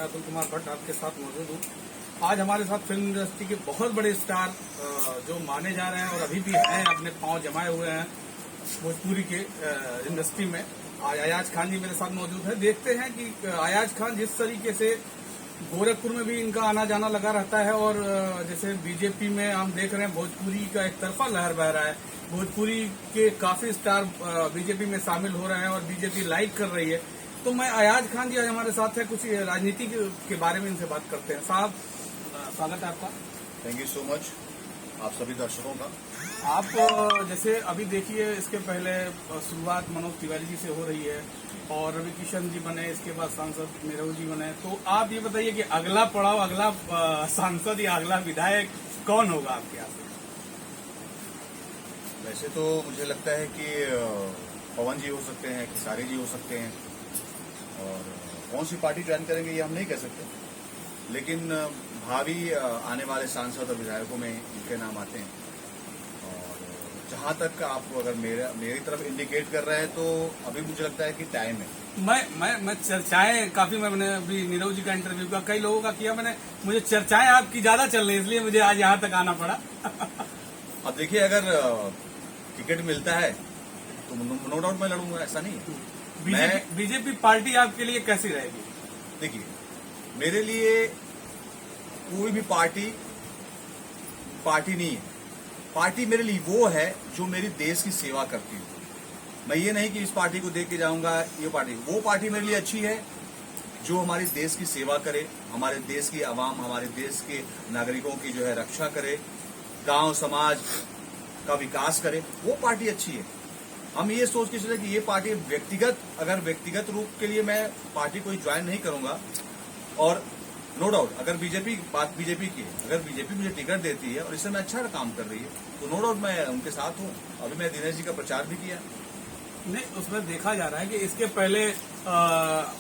अतुल कुमार भट्ट आपके साथ मौजूद हूँ। आज हमारे साथ फिल्म इंडस्ट्री के बहुत बड़े स्टार जो माने जा रहे हैं और अभी भी हैं, अपने पांव जमाए हुए हैं भोजपुरी के इंडस्ट्री में। आज अयाज खान जी मेरे साथ मौजूद है। देखते हैं कि अयाज खान जिस तरीके से गोरखपुर में भी इनका आना जाना लगा रहता है और जैसे बीजेपी में हम देख रहे हैं भोजपुरी का एक तरफा लहर बह रहा है। भोजपुरी के काफी स्टार बीजेपी में शामिल हो रहे हैं और बीजेपी लाइक कर रही है। तो मैं अयाज खान जी आज हमारे साथ है, कुछ राजनीति के बारे में इनसे बात करते हैं। साहब, स्वागत है आपका। थैंक यू सो मच आप सभी दर्शकों का। आप जैसे अभी देखिए, इसके पहले शुरुआत मनोज तिवारी जी से हो रही है और रवि किशन जी बने, इसके बाद सांसद निरहू जी बने। तो आप ये बताइए कि अगला पड़ाव, अगला सांसद या अगला विधायक कौन होगा आपके यहाँ से? वैसे तो मुझे लगता है कि पवन जी हो सकते हैं, खेसारी जी हो सकते हैं, और कौन सी पार्टी ज्वाइन करेंगे ये हम नहीं कह सकते, लेकिन भावी आने वाले सांसद और विधायकों में इनके नाम आते हैं। और जहां तक आप अगर मेरी तरफ इंडिकेट कर रहे हैं तो अभी मुझे लगता है कि टाइम है। मैं चर्चाएं काफी, मैंने अभी नीरव जी का इंटरव्यू का कई लोगों का किया मैंने, मुझे चर्चाएं आपकी ज्यादा चल रही है, इसलिए मुझे आज यहाँ तक आना पड़ा। अब देखिए, अगर टिकट मिलता है तो नो डाउट मैं लड़ूंगा, ऐसा नहीं है। बीजेपी पार्टी आपके लिए कैसी रहेगी? देखिए, मेरे लिए कोई भी पार्टी नहीं है। पार्टी मेरे लिए वो है जो मेरी देश की सेवा करती हो। मैं ये नहीं कि इस पार्टी को देख के जाऊंगा, ये पार्टी, वो पार्टी मेरे लिए अच्छी है जो हमारे देश की सेवा करे, हमारे देश की आवाम, हमारे देश के नागरिकों की जो है रक्षा करे, गांव समाज का विकास करे, वो पार्टी अच्छी है। हम ये सोच के चले कि ये पार्टी व्यक्तिगत रूप के लिए मैं पार्टी कोई ज्वाइन नहीं करूंगा। और नो डाउट अगर बीजेपी की है, अगर बीजेपी मुझे टिकट देती है और इससे मैं अच्छा काम कर रही है तो नो डाउट मैं उनके साथ हूँ। अभी मैं दिनेश जी का प्रचार भी किया। नहीं, उसमें देखा जा रहा है कि इसके पहले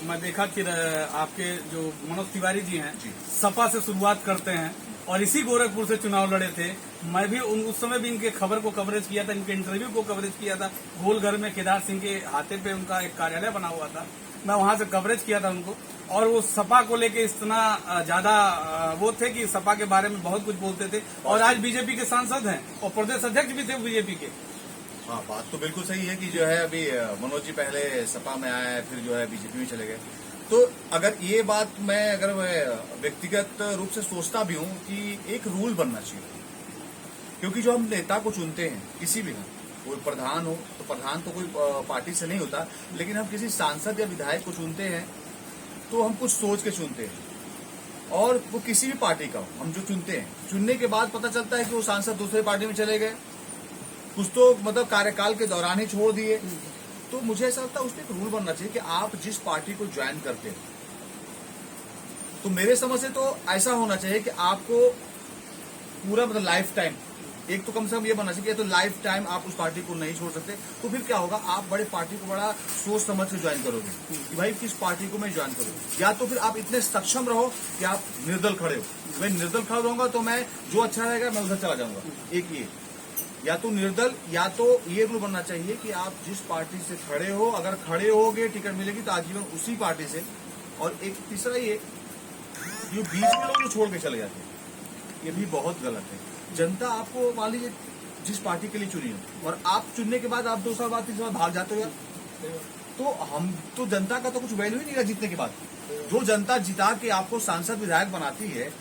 मैं देखा कि आपके जो मनोज तिवारी जी हैं, सपा से शुरुआत करते हैं और इसी गोरखपुर से चुनाव लड़े थे। मैं भी उस समय भी इनके खबर को कवरेज किया था, इनके इंटरव्यू को कवरेज किया था। गोलघर में केदार सिंह के हाथे पे उनका एक कार्यालय बना हुआ था, मैं वहां से कवरेज किया था उनको। और वो सपा को लेके इतना ज्यादा वो थे कि सपा के बारे में बहुत कुछ बोलते थे और आज बीजेपी के सांसद हैं और प्रदेश अध्यक्ष भी थे बीजेपी के। हाँ, बात तो बिल्कुल सही है कि जो है अभी मनोज जी पहले सपा में आए, फिर जो है बीजेपी में चले गए। तो अगर ये बात मैं व्यक्तिगत रूप से सोचता भी हूँ कि एक रूल बनना चाहिए, क्योंकि जो हम नेता को चुनते हैं, किसी भी ना, कोई प्रधान हो तो प्रधान तो कोई पार्टी से नहीं होता, लेकिन हम किसी सांसद या विधायक को चुनते हैं तो हम कुछ सोच के चुनते हैं। और वो किसी भी पार्टी का हो, हम जो चुनते हैं, चुनने के बाद पता चलता है कि वो सांसद दूसरे पार्टी में चले गए, कुछ तो मतलब कार्यकाल के दौरान ही छोड़ दिए। तो मुझे ऐसा लगता है उसमें एक रूल बनना चाहिए कि आप जिस पार्टी को ज्वाइन करते हैं, तो मेरे समझ से तो ऐसा होना चाहिए कि आपको पूरा मतलब लाइफ टाइम, एक तो कम से कम ये बनना चाहिए तो लाइफ टाइम आप उस पार्टी को नहीं छोड़ सकते। तो फिर क्या होगा, आप बड़े पार्टी को बड़ा सोच समझ के ज्वाइन करोगे कि भाई किस पार्टी को मैं ज्वाइन करूँ। या तो फिर आप इतने सक्षम रहो कि आप निर्दल खड़े हो। मैं निर्दल खड़ा रहूंगा तो मैं जो अच्छा रहेगा मैं उधर चला जाऊंगा। एक ये, या तो निर्दल, या तो ये रूल बनना चाहिए कि आप जिस पार्टी से खड़े हो, अगर खड़े होगे टिकट मिलेगी तो आजीवन उसी पार्टी से। और एक तीसरा ये, जो बीच में लोग जो छोड़ के चले जाते हैं, ये भी बहुत गलत है। जनता आपको मान लीजिए जिस पार्टी के लिए चुनी हो और आप चुनने के बाद आप 2 साल बाद 3 साल भाग जाते हो यार, तो हम तो जनता का तो कुछ वैल्यू ही नहीं रहा जीतने के बाद। जो जनता जिता के आपको सांसद विधायक बनाती है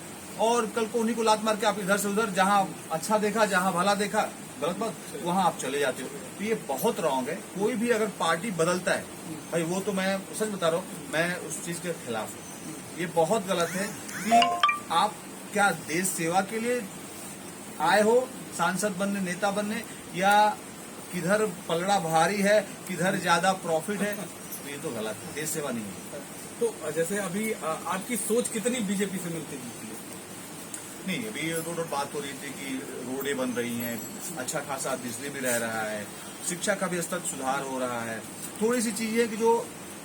और कल को उन्हीं को लात मार के आप इधर से उधर, जहां अच्छा देखा, जहां भला देखा, गलत बात, वहां आप चले जाते हो। तो ये बहुत रॉन्ग है। कोई भी अगर पार्टी बदलता है, भाई वो तो मैं सच बता रहा हूँ, मैं उस चीज के खिलाफ हूँ। ये बहुत गलत है कि आप क्या देश सेवा के लिए आए हो, सांसद बनने, नेता बनने, या किधर पलड़ा भारी है, किधर ज्यादा प्रॉफिट है, तो ये तो गलत है, देश सेवा नहीं है। तो जैसे अभी आपकी सोच कितनी बीजेपी से मिलती जुलती है? नहीं, अभी दो बात हो रही थी कि रोडें बन रही हैं, अच्छा खासा बिजली भी रह रहा है, शिक्षा का भी स्तर सुधार हो रहा है, थोड़ी सी चीजें है कि जो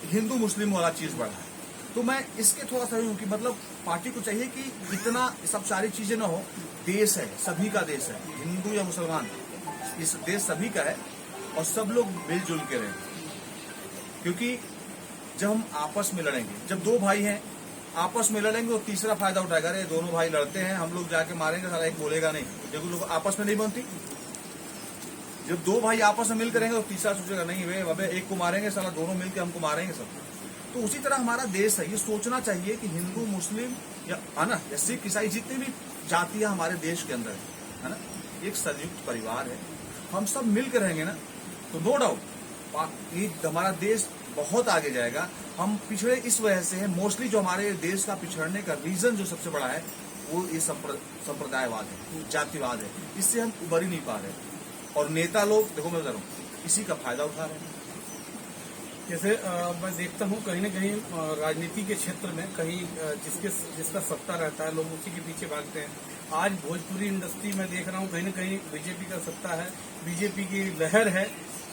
हिंदू मुस्लिम वाला चीज बढ़ा है। तो मैं इसके थोड़ा सा हूँ कि मतलब पार्टी को चाहिए कि इतना सब सारी चीजें ना हो। देश है, सभी का देश है, हिंदू या मुसलमान, इस देश सभी का है और सब लोग मिलजुल के रहें। क्योंकि जब हम आपस में लड़ेंगे, जब 2 भाई हैं आपस में लड़ेंगे और तीसरा फायदा उठाएगा, अरे दोनों भाई लड़ते हैं, हम लोग जाके मारेंगे, साला एक बोलेगा नहीं, देखो लोग आपस में नहीं बनती। जब दो भाई आपस में मिल करेंगे तो तीसरा सोचेगा नहीं वे अबे एक को मारेंगे, साला दोनों मिलकर हमको मारेंगे सब। तो उसी तरह हमारा देश है, ये सोचना चाहिए कि हिंदू मुस्लिम या है ना, या सिख ईसाई जितनी भी जातियां हमारे देश के अंदर है ना, एक संयुक्त परिवार है, हम सब मिलकर रहेंगे ना तो नो डाउट हमारा देश बहुत आगे जाएगा। हम पिछड़े इस वजह से है, मोस्टली जो हमारे देश का पिछड़ने का रीजन जो सबसे बड़ा है वो ये संप्रदायवाद है, जातिवाद है, इससे हम उबर ही नहीं पा रहे। और नेता लोग देखो मैं बता रहा हूँ इसी का फायदा उठा रहे हैं। जैसे मैं देखता हूँ कहीं न कहीं राजनीति के क्षेत्र में कहीं जिसका सत्ता रहता है लोग उसी के पीछे भागते हैं। आज भोजपुरी इंडस्ट्री में देख रहा हूँ कहीं न कहीं बीजेपी का सत्ता है, बीजेपी की लहर है,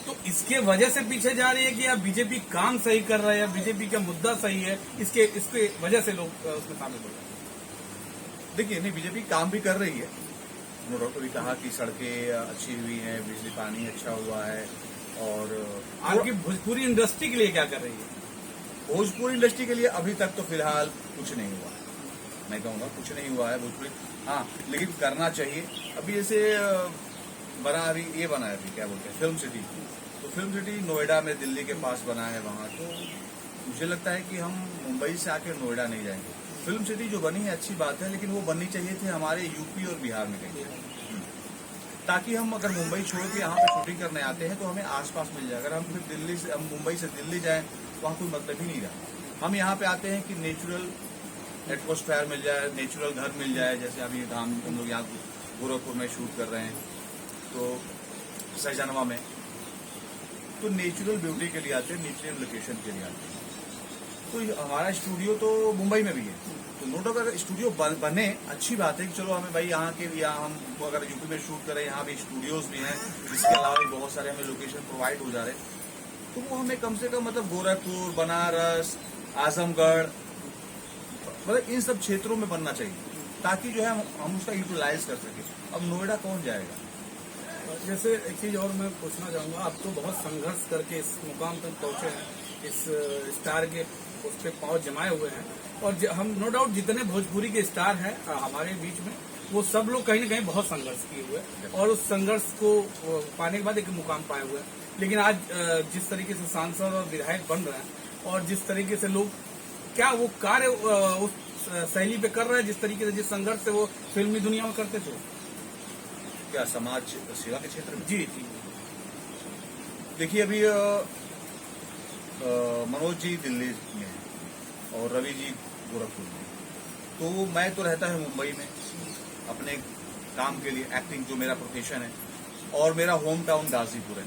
तो इसके वजह से पीछे जा रही है कि या बीजेपी काम सही कर रहा है या बीजेपी का मुद्दा सही है, इसके वजह से लोग उसमें शामिल हो रहे हैं। देखिए नहीं, बीजेपी काम भी कर रही है, उन्होंने भी कहा कि सड़कें अच्छी हुई हैं, बिजली पानी अच्छा हुआ है। और आपकी भोजपुरी इंडस्ट्री के लिए क्या कर रही है? भोजपुरी इंडस्ट्री के लिए अभी तक तो फिलहाल कुछ नहीं हुआ है, मैं कहूँगा कुछ नहीं हुआ है भोजपुरी, हाँ लेकिन करना चाहिए। अभी जैसे बना, अभी ये बना है, अभी क्या बोलते हैं फिल्म सिटी, तो फिल्म सिटी नोएडा में दिल्ली के पास बना है वहाँ, तो मुझे लगता है कि हम मुंबई से आके नोएडा नहीं जाएंगे। फिल्म सिटी जो बनी है अच्छी बात है, लेकिन वो बननी चाहिए थी हमारे यूपी और बिहार में कहीं, ताकि हम अगर मुंबई छोड़ के यहाँ पे शूटिंग करने आते हैं तो हमें आसपास मिल जाए। अगर हम फिर हम मुंबई से दिल्ली जाएं वहाँ कोई मतलब ही नहीं रहा। हम यहाँ पे आते हैं कि नेचुरल एटमॉस्फेयर मिल जाए, नेचुरल घर मिल जाए, जैसे अभी हम लोग यहाँ गोरखपुर में शूट कर रहे हैं तो सहजनवा में, तो नेचुरल ब्यूटी के लिए आते हैं, नेचुरल लोकेशन के लिए आते हैं। तो हमारा स्टूडियो तो मुंबई में भी है, तो नो डाउट अगर स्टूडियो बने अच्छी बात है कि चलो हमें भाई यहाँ के, या हम अगर यूपी में शूट करें, यहाँ भी स्टूडियोज भी हैं, इसके अलावा भी बहुत सारे हमें लोकेशन प्रोवाइड हो जा रहे हैं, तो वो हमें कम से कम मतलब गोरखपुर, बनारस, आजमगढ़, मतलब इन सब क्षेत्रों में बनना चाहिए, ताकि जो है हम उसका यूटिलाइज कर सकें। अब नोएडा कौन जाएगा? जैसे एक चीज और मैं पूछना चाहूंगा, आप तो बहुत संघर्ष करके इस मुकाम तक पहुंचे हैं, इस स्टार के उस पर पांव जमाए हुए हैं, और हम नो डाउट जितने भोजपुरी के स्टार हैं हमारे बीच में, वो सब लोग कहीं न कहीं बहुत संघर्ष किए हुए हैं और उस संघर्ष को पाने के बाद एक मुकाम पाए हुए हैं। लेकिन आज जिस तरीके से सांसद और विधायक बन रहे हैं और जिस तरीके से लोग क्या वो कार्य उस शैली पे कर रहे हैं, जिस तरीके से जिस संघर्ष से वो फिल्मी दुनिया में करते थे, क्या समाज सेवा के क्षेत्र में? जी जी। देखिए अभी मनोज जी दिल्ली में है और रवि जी गोरखपुर में, तो मैं तो रहता है मुंबई में अपने काम के लिए, एक्टिंग जो मेरा प्रोफेशन है, और मेरा होम टाउन गाजीपुर है।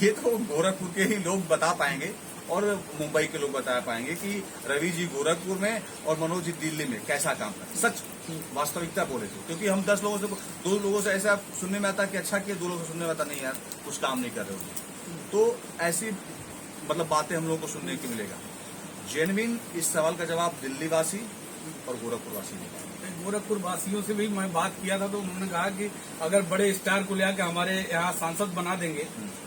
ये तो गोरखपुर के ही लोग बता पाएंगे और मुंबई के लोग बता पाएंगे कि रवि जी गोरखपुर में और मनोज जी दिल्ली में कैसा काम करते। सच वास्तविकता बोले तो, क्योंकि हम 10 लोगों से, 2 लोगों से ऐसा सुनने में आता कि अच्छा किया, 2 लोगों से सुनने में आता नहीं यार कुछ काम नहीं कर रहे हो, तो ऐसी मतलब बातें हम लोगों को सुनने को मिलेगा। जेन्युइन इस सवाल का जवाब दिल्ली वासी और गोरखपुर वासी ने। गोरखपुर वासियों से भी मैं बात किया था तो उन्होंने कहा कि अगर बड़े स्टार को लेकर हमारे यहाँ सांसद बना देंगे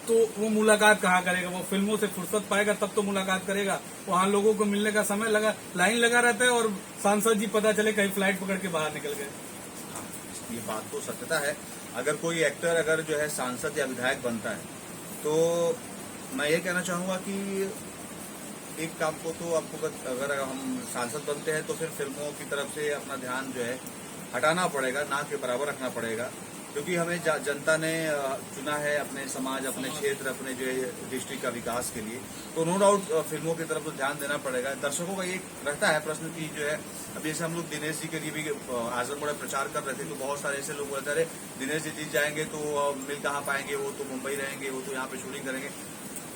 तो वो मुलाकात कहाँ करेगा, वो फिल्मों से फुर्सत पाएगा तब तो मुलाकात करेगा, वहाँ लोगों को मिलने का समय लगा, लाइन लगा रहता है और सांसद जी पता चले कहीं फ्लाइट पकड़ के बाहर निकल गए। हाँ, ये बात तो सत्यता है। अगर कोई एक्टर अगर जो है सांसद या विधायक बनता है तो मैं ये कहना चाहूंगा कि एक काम को तो आपको, अगर हम सांसद बनते हैं तो फिर फिल्मों की तरफ से अपना ध्यान जो है हटाना पड़ेगा, ना के बराबर रखना पड़ेगा, क्योंकि हमें जनता ने चुना है अपने समाज, अपने क्षेत्र, अपने जो डिस्ट्रिक्ट का विकास के लिए, तो नो डाउट फिल्मों की तरफ तो ध्यान देना पड़ेगा। दर्शकों का एक रहता है प्रश्न की जो है, अभी जैसे हम लोग दिनेश जी के लिए भी आजमगढ़ प्रचार कर रहे थे, तो बहुत सारे ऐसे लोग बोलते हैं अरे दिनेश जी जीत जाएंगे तो मिल कहाँ पाएंगे, वो तो मुंबई रहेंगे, वो तो यहाँ पे शूटिंग करेंगे।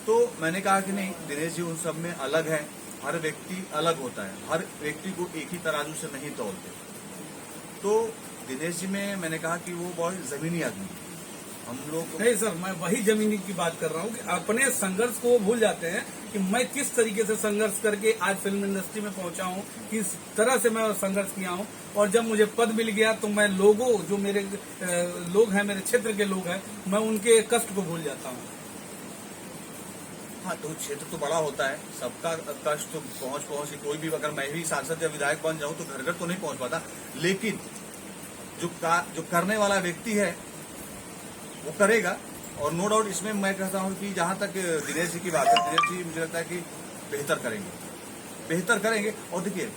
तो मैंने कहा कि नहीं, दिनेश जी उन सब में अलग है, हर व्यक्ति अलग होता है, हर व्यक्ति को एक ही तराजू से नहीं तोलते। तो दिनेश जी में मैंने कहा कि वो बहुत जमीनी आदमी है, हम लोग नहीं सर, मैं वही जमीनी की बात कर रहा हूँ कि अपने संघर्ष को वो भूल जाते हैं कि मैं किस तरीके से संघर्ष करके आज फिल्म इंडस्ट्री में पहुंचा हूँ, किस तरह से मैं संघर्ष किया हूँ, और जब मुझे पद मिल गया तो मैं लोगों, जो मेरे लोग हैं, मेरे क्षेत्र के लोग हैं, मैं उनके कष्ट को भूल जाता हूँ। हाँ, तो क्षेत्र तो बड़ा होता है, सबका कष्ट तो पहुंच कोई भी, अगर मैं भी सांसद या विधायक बन जाऊं तो घर घर तो नहीं पहुंच पाता, लेकिन जो करने वाला व्यक्ति है वो करेगा। और नो डाउट इसमें मैं कहता हूं कि जहां तक दिनेश जी की बात है, दिनेश जी मुझे लगता है कि बेहतर करेंगे। और देखिए,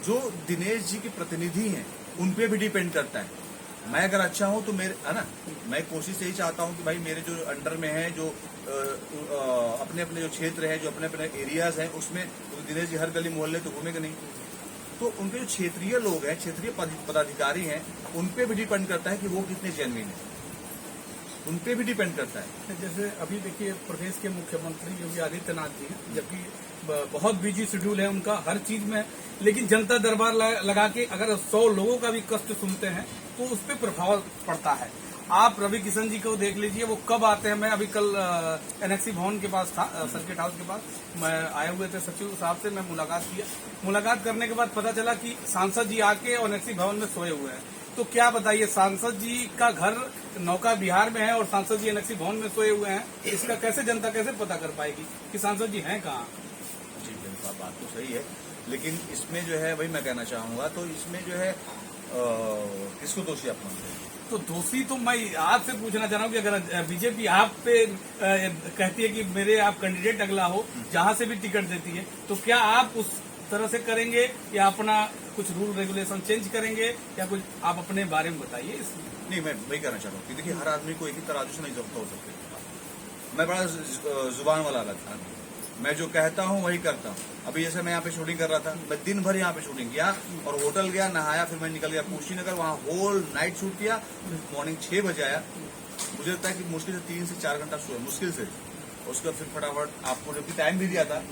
जो दिनेश जी के प्रतिनिधि हैं उन पे भी डिपेंड करता है। मैं अगर अच्छा हूं तो मेरे, है ना, मैं कोशिश यही चाहता हूं कि भाई मेरे जो अंडर में है, जो अपने अपने जो क्षेत्र है, जो अपने अपने एरियाज हैं, उसमें तो दिनेश जी हर गली मोहल्ले तो घूमेंगे नहीं, तो उनके जो क्षेत्रीय लोग हैं, क्षेत्रीय पदाधिकारी हैं, उन पे भी डिपेंड करता है कि वो कितने जेन्युइन है, उन पे भी डिपेंड करता है। जैसे अभी देखिए प्रदेश के मुख्यमंत्री योगी आदित्यनाथ जी हैं, जबकि बहुत बिजी शेड्यूल है उनका हर चीज में, लेकिन जनता दरबार लगा के अगर 100 लोगों का भी कष्ट सुनते हैं तो उस पर प्रभाव पड़ता है। आप रवि किशन जी को देख लीजिए, वो कब आते हैं। मैं अभी कल एनएक्सी भवन के पास था, सर्किट हाउस के पास, मैं आए हुए थे सचिव साहब से, मैं मुलाकात करने के बाद पता चला कि सांसद जी आके एनएक्सी भवन में सोए हुए हैं। तो क्या बताइए, सांसद जी का घर नौका बिहार में है और सांसद जी एनएक्सी भवन में सोए हुए हैं, इसका कैसे जनता कैसे पता कर पाएगी कि सांसद जी हैं कहाँ? जी बिल्कुल, बात तो सही है, लेकिन इसमें जो है वही मैं कहना चाहूंगा, तो इसमें जो है किसको दोषी आप मानते हैं? तो दोषी तो मैं आपसे पूछना चाह रहा हूँ कि अगर बीजेपी आप पे कहती है कि मेरे आप कैंडिडेट अगला हो, जहां से भी टिकट देती है, तो क्या आप उस तरह से करेंगे या अपना कुछ रूल रेगुलेशन चेंज करेंगे, या कुछ आप अपने बारे में बताइए। नहीं, मैं वही कहना चाह रहा हूँ कि देखिए, हर आदमी को एक ही तराजू से नहीं जब्त हो सकते। मैं बड़ा जुबान वाला आदमी, मैं जो कहता हूँ वही करता हूँ। अभी जैसे मैं यहाँ पे शूटिंग कर रहा था, मैं दिन भर यहाँ पे शूटिंग किया और होटल गया, नहाया, फिर मैं निकल गया कुशीनगर, वहाँ होल नाइट शूट किया, मॉर्निंग 6 बजे आया। मुझे लगता है कि मुश्किल से 3 से 4 घंटा सोया, मुश्किल से। उसके बाद फिर फटाफट आपको जो कि टाइम भी दिया था,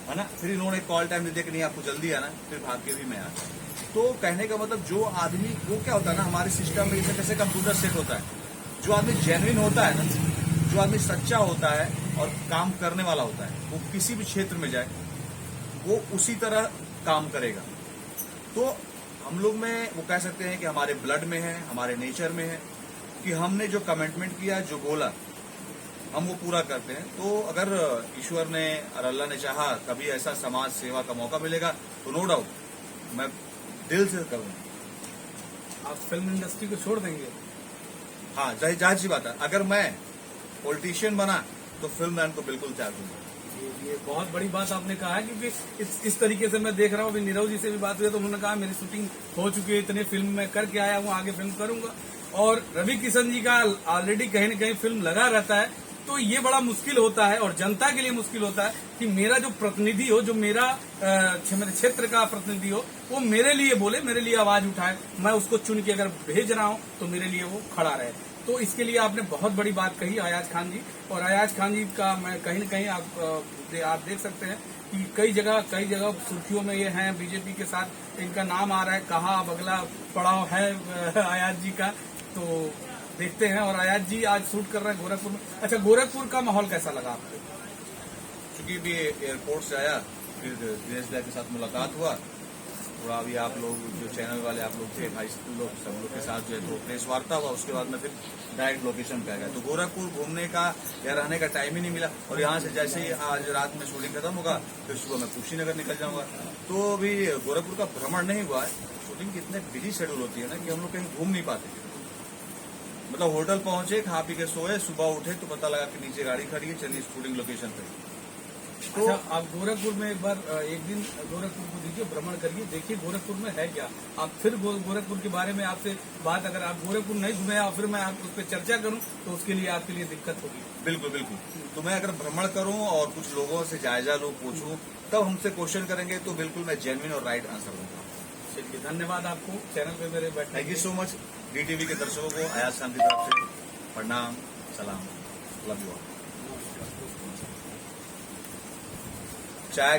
है ना, फिर इन्होंने कॉल टाइम दे दिया कि नहीं आपको जल्दी आना, फिर भाग के भी मैं आया। तो कहने का मतलब, जो आदमी, वो क्या होता है ना, हमारे सिस्टम में जैसे कैसे कंप्यूटर सेट होता है, जो आदमी जेन्युइन होता है ना, जो आदमी सच्चा होता है और काम करने वाला होता है, वो किसी भी क्षेत्र में जाए वो उसी तरह काम करेगा। तो हम लोग में वो कह सकते हैं कि हमारे ब्लड में है, हमारे नेचर में है कि हमने जो कमिटमेंट किया, जो बोला, हम वो पूरा करते हैं। तो अगर ईश्वर ने और अल्लाह ने चाहा कभी ऐसा समाज सेवा का मौका मिलेगा तो नो डाउट मैं दिल से करूंगा। आप फिल्म इंडस्ट्री को छोड़ देंगे? हाँ, जाहिर सी बात है, अगर मैं पॉलिटिशियन बना तो फिल्म लाइन को बिल्कुल त्याग दूंगा। ये बहुत बड़ी बात आपने कहा है, क्योंकि इस तरीके से मैं देख रहा हूँ। अभी नीरव जी से भी बात हुई तो उन्होंने कहा मेरी शूटिंग हो चुकी है, इतने फिल्म में करके आया हूँ, आगे फिल्म करूंगा। और रवि किशन जी का ऑलरेडी कहीं न कहीं फिल्म लगा रहता है, तो ये बड़ा मुश्किल होता है और जनता के लिए मुश्किल होता है कि मेरा जो प्रतिनिधि हो, जो मेरे क्षेत्र का प्रतिनिधि हो, वो मेरे लिए बोले, मेरे लिए आवाज उठाए, मैं उसको चुन के अगर भेज रहा हूँ तो मेरे लिए वो खड़ा रहे। तो इसके लिए आपने बहुत बड़ी बात कही अयाज खान जी। और अयाज खान जी का मैं कहीं न कहीं आप देख सकते हैं कि कई जगह सुर्खियों में ये हैं, बीजेपी के साथ इनका नाम आ रहा है। कहाँ अब अगला पड़ाव है अयाज जी का, तो देखते हैं। और अयाज जी आज शूट कर रहे हैं गोरखपुर में। अच्छा, गोरखपुर का माहौल कैसा लगा आपको? क्योंकि भी एयरपोर्ट से आया, फिर दिनेश भाई के साथ मुलाकात हुआ, थोड़ा अभी आप लोग जो चैनल वाले आप लोग थे, भाई लोग, सब लोग के साथ जो है तो प्रेस वार्ता हुआ। उसके बाद में फिर डायरेक्ट लोकेशन पे आ गया। तो गोरखपुर घूमने का या रहने का टाइम ही नहीं मिला। और यहाँ से जैसे ही आज रात में शूटिंग खत्म होगा, फिर सुबह मैं कुशीनगर निकल जाऊंगा। तो अभी गोरखपुर का भ्रमण नहीं हुआ है। शूटिंग की इतने बिजी शेड्यूल होती है ना कि हम लोग कहीं घूम नहीं पाते। मतलब होटल पहुंचे, खा पी के सोए, सुबह उठे तो पता लगा कि नीचे गाड़ी खड़ी है, चलिए शूटिंग लोकेशन पे। तो अच्छा, आप गोरखपुर में एक बार एक दिन गोरखपुर को दीजिए, भ्रमण करिए, देखिए गोरखपुर में है क्या। आप फिर गोरखपुर के बारे में आपसे बात, अगर आप गोरखपुर नहीं घूमे और फिर मैं आप उस पर चर्चा करूं तो उसके लिए आपके लिए दिक्कत होगी। बिल्कुल बिल्कुल। तो मैं अगर भ्रमण करूं और कुछ लोगों से जायजा लूं, पूछूं, तब हमसे क्वेश्चन करेंगे तो बिल्कुल मैं जेन्युइन और राइट आंसर दूंगा। चलिए, धन्यवाद आपको चैनल पे मेरे बैठने। Thank you so much. DTV के दर्शकों को अयाज खान की तरफ से प्रणाम, सलाम, लव यू ऑल।